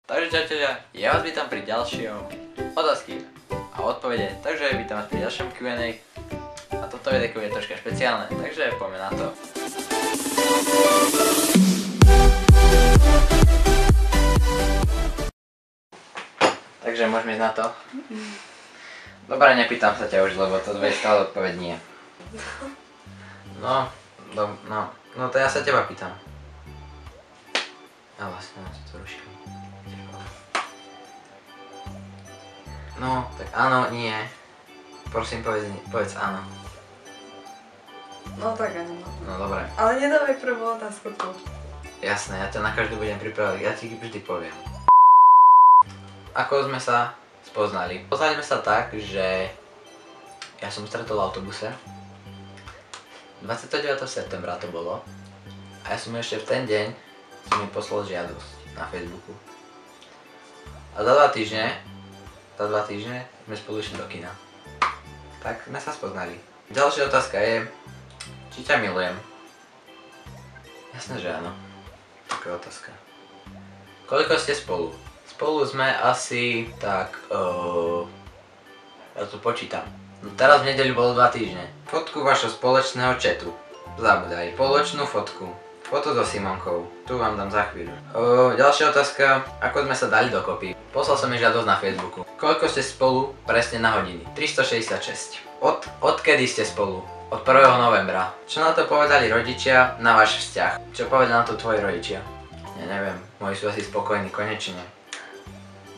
Takže čaute, ja vás vítam pri ďalšom otázky a odpovede, takže vítam vás pri ďalšom Q&A a toto video je troška špeciálne, takže poďme na to. Takže môžeme ísť na to? Dobre, nepýtam sa ťa už, lebo to bude stále odpoveď nie. No to ja sa teba pýtam. A vlastne na to ruším. No, tak áno, nie. Prosím, povedz áno. No tak áno. No dobre. Ale nedávaj prvú otázku tu. Jasné, ja to na každú budem pripravať, ja ti vždy poviem. Ako sme sa spoznali? Poznali sme sa tak, že ja som stretol v autobuse. 29. septembra to bolo. A ja som ešte v ten deň som mi poslal žiadosť na Facebooku. A za 2 týždne sme spolu išli do kina. Tak sme sa spoznali. Ďalšia otázka je, či ťa milujem? Jasné, že áno. Taká otázka. Koľko ste spolu? Spolu sme asi tak... ja to počítam. No teraz v nedeľu bolo 2 týždne. Fotku vašho spoločného chatu. Zabudaj. Spoločnú fotku. Foto so Simonkou. Tu vám dám za chvíľu. Ďalšia otázka. Ako sme sa dali dokopy? Poslal som jej žiadosť na Facebooku. Koľko ste spolu presne na hodiny? 366. Odkedy ste spolu? Od 1. novembra. Čo na to povedali rodičia na váš vzťah? Čo povedali na to tvoji rodičia? Ja neviem. Moji sú asi spokojní, konečne.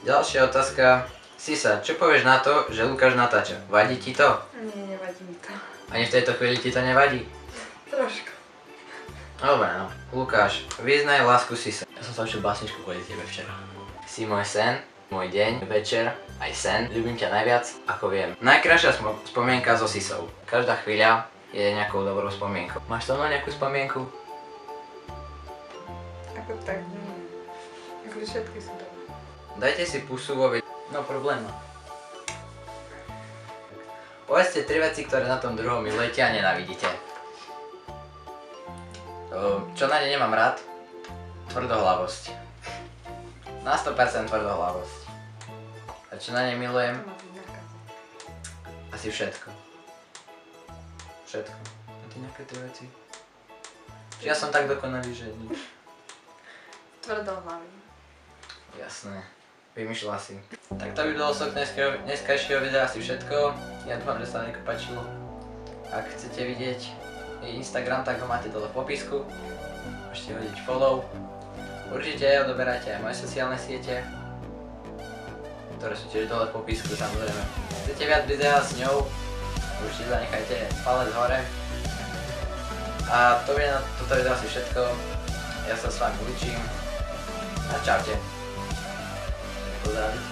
Ďalšia otázka. Sisa, čo povieš na to, že Lukáš natáča? Vadí ti to? Nie, nevadí mi to. Ani v tejto chvíli ti to nevadí? Trošku. Dobre no. Lukáš, vyznaj lásku Sisa. Ja som sa učil básničku kvôli tebe včera. Si môj sen, môj deň, večer, aj sen. Ľúbim ťa najviac, ako viem. Najkrajšia spomienka so Sisou. Každá chvíľa je nejakou dobrou spomienkou. Máš to na nejakú spomienku? Ako tak, nie. Ako všetky sú dobré. Dajte si pusu vo videu. No problém. Povedzte 3 veci, ktoré na tom druhom milujete a nenávidíte. Čo na ne nemám rád? Tvrdohlavosť. Na 100% tvrdohlavosť. A čo na ne milujem? Asi všetko. Všetko. A ty nejaké 3 veci? Či ja som tak dokonalý, že nič. Tvrdohlavý. Jasné. Vymýšľa si. Tak to by bolo sok dneskajšieho videa asi všetko. Ja dúfam, že sa vám páčilo. Ak chcete vidieť Instagram, tak ho máte dole v popisku. Môžete hodiť follow. Určite odoberajte aj moje sociálne siete, ktoré sú tiež dole v popisku, samozrejme. Chcete viac videa s ňou? Určite zanechajte palec hore. A to je na toto video asi všetko. Ja sa s vami učím. A čaute. Pozdraviť.